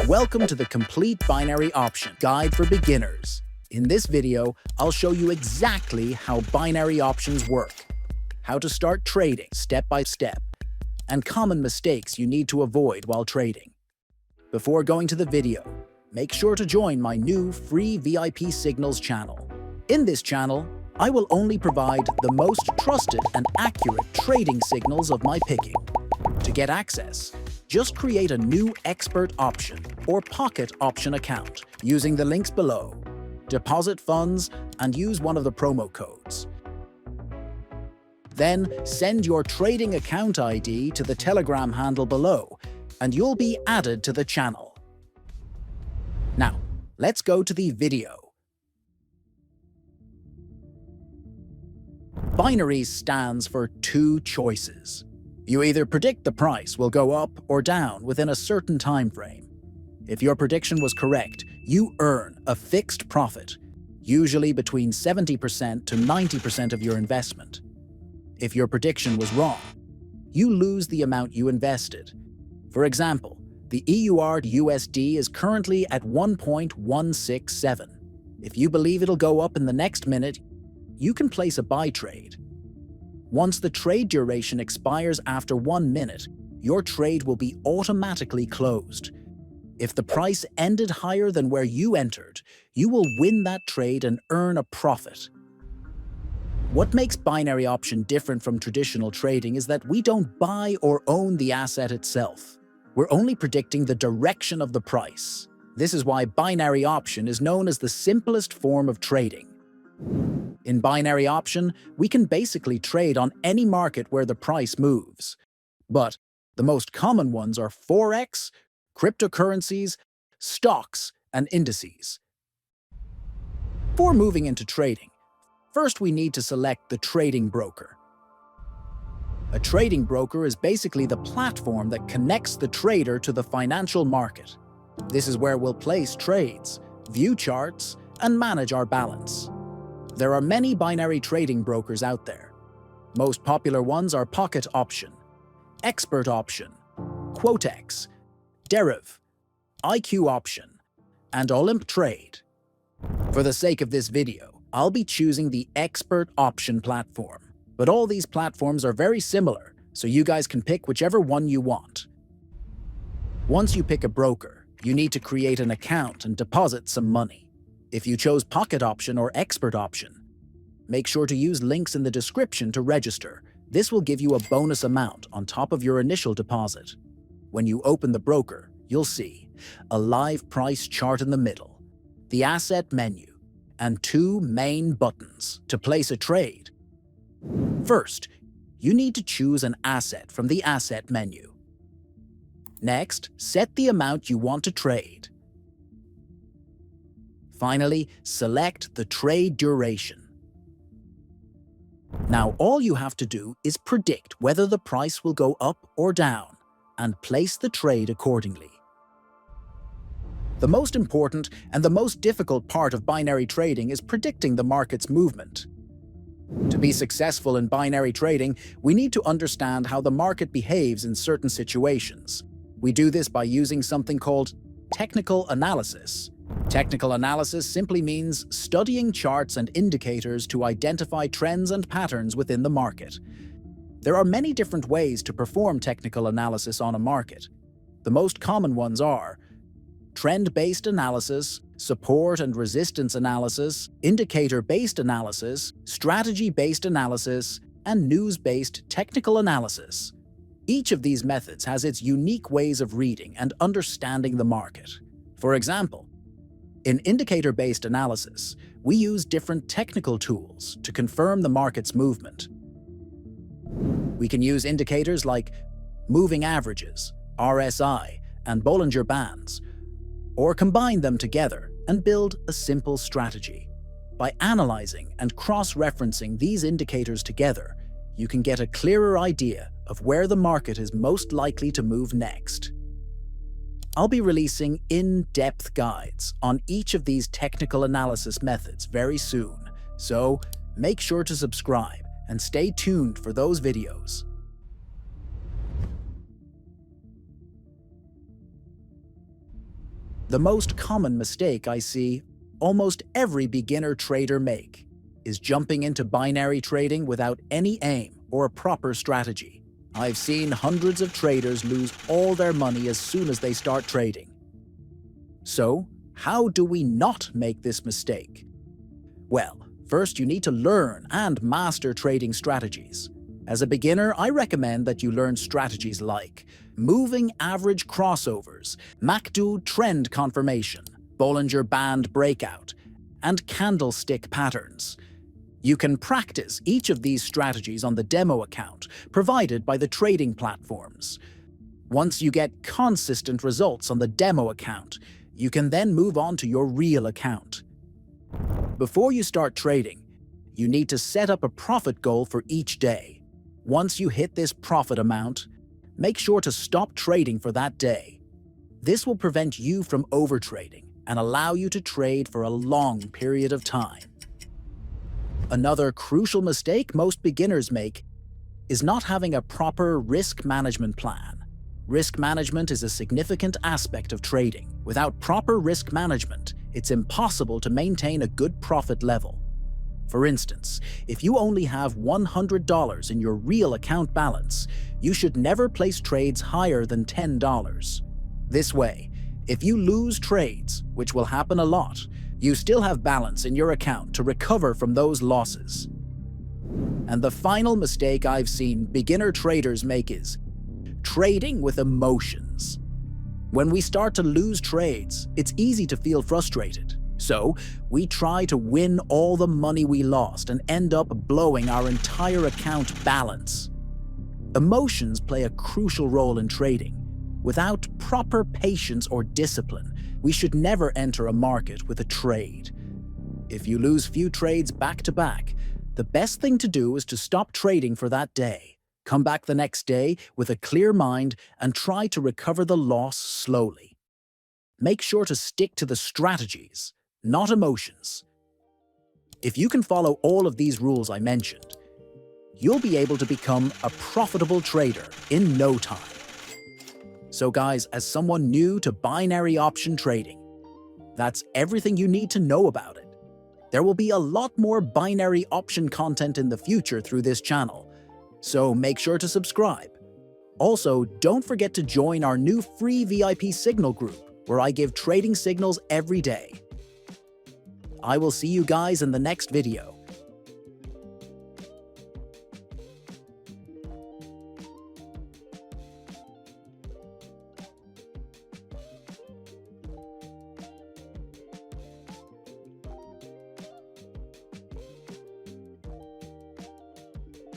Welcome to the Complete Binary Option Guide for Beginners. In this video, I'll show you exactly how binary options work, how to start trading step by step, and common mistakes you need to avoid while trading. Before going to the video, make sure to join my new free VIP Signals channel. In this channel, I will only provide the most trusted and accurate trading signals of my picking. To get access, just create a new expert option or pocket option account using the links below. Deposit funds and use one of the promo codes. Then send your trading account ID to the Telegram handle below and you'll be added to the channel. Now, let's go to the video. Binary stands for two choices. You either predict the price will go up or down within a certain time frame. If your prediction was correct, you earn a fixed profit, usually between 70% to 90% of your investment. If your prediction was wrong, you lose the amount you invested. For example, the EUR USD is currently at 1.167. If you believe it'll go up in the next minute, you can place a buy trade. Once the trade duration expires after 1 minute, your trade will be automatically closed. If the price ended higher than where you entered, you will win that trade and earn a profit. What makes binary option different from traditional trading is that we don't buy or own the asset itself. We're only predicting the direction of the price. This is why binary option is known as the simplest form of trading. In binary option, we can basically trade on any market where the price moves. But the most common ones are Forex, cryptocurrencies, stocks, and indices. Before moving into trading, first we need to select the trading broker. A trading broker is basically the platform that connects the trader to the financial market. This is where we'll place trades, view charts, and manage our balance. There are many binary trading brokers out there. Most popular ones are Pocket Option, Expert Option, Quotex, Deriv, IQ Option, and Olymp Trade. For the sake of this video, I'll be choosing the Expert Option platform, but all these platforms are very similar, so you guys can pick whichever one you want. Once you pick a broker, you need to create an account and deposit some money. If you chose Pocket Option or Expert Option, make sure to use links in the description to register. This will give you a bonus amount on top of your initial deposit. When you open the broker, you'll see a live price chart in the middle, the asset menu, and two main buttons to place a trade. First, you need to choose an asset from the asset menu. Next, set the amount you want to trade. Finally, select the trade duration. Now all you have to do is predict whether the price will go up or down and place the trade accordingly. The most important and the most difficult part of binary trading is predicting the market's movement. To be successful in binary trading, we need to understand how the market behaves in certain situations. We do this by using something called technical analysis. Technical analysis simply means studying charts and indicators to identify trends and patterns within the market. There are many different ways to perform technical analysis on a market. The most common ones are trend-based analysis, support and resistance analysis, indicator-based analysis, strategy-based analysis, and news-based technical analysis. Each of these methods has its unique ways of reading and understanding the market. For example, in indicator-based analysis, we use different technical tools to confirm the market's movement. We can use indicators like moving averages, RSI, and Bollinger Bands, or combine them together and build a simple strategy. By analyzing and cross-referencing these indicators together, you can get a clearer idea of where the market is most likely to move next. I'll be releasing in-depth guides on each of these technical analysis methods very soon, so make sure to subscribe and stay tuned for those videos. The most common mistake I see almost every beginner trader make is jumping into binary trading without any aim or a proper strategy. I've seen hundreds of traders lose all their money as soon as they start trading. So, how do we not make this mistake? Well, first you need to learn and master trading strategies. As a beginner, I recommend that you learn strategies like moving average crossovers, MACD trend confirmation, Bollinger Band breakout, and candlestick patterns. You can practice each of these strategies on the demo account provided by the trading platforms. Once you get consistent results on the demo account, you can then move on to your real account. Before you start trading, you need to set up a profit goal for each day. Once you hit this profit amount, make sure to stop trading for that day. This will prevent you from overtrading and allow you to trade for a long period of time. Another crucial mistake most beginners make is not having a proper risk management plan. Risk management is a significant aspect of trading. Without proper risk management, it's impossible to maintain a good profit level. For instance, if you only have $100 in your real account balance, you should never place trades higher than $10. This way, if you lose trades, which will happen a lot, you still have balance in your account to recover from those losses. And the final mistake I've seen beginner traders make is trading with emotions. When we start to lose trades, it's easy to feel frustrated. So, we try to win all the money we lost and end up blowing our entire account balance. Emotions play a crucial role in trading. Without proper patience or discipline, we should never enter a market with a trade. If you lose few trades back to back, the best thing to do is to stop trading for that day. Come back the next day with a clear mind and try to recover the loss slowly. Make sure to stick to the strategies, not emotions. If you can follow all of these rules I mentioned, you'll be able to become a profitable trader in no time. So guys, as someone new to binary option trading, that's everything you need to know about it. There will be a lot more binary option content in the future through this channel, so make sure to subscribe. Also, don't forget to join our new free VIP Signal group, where I give trading signals every day. I will see you guys in the next video.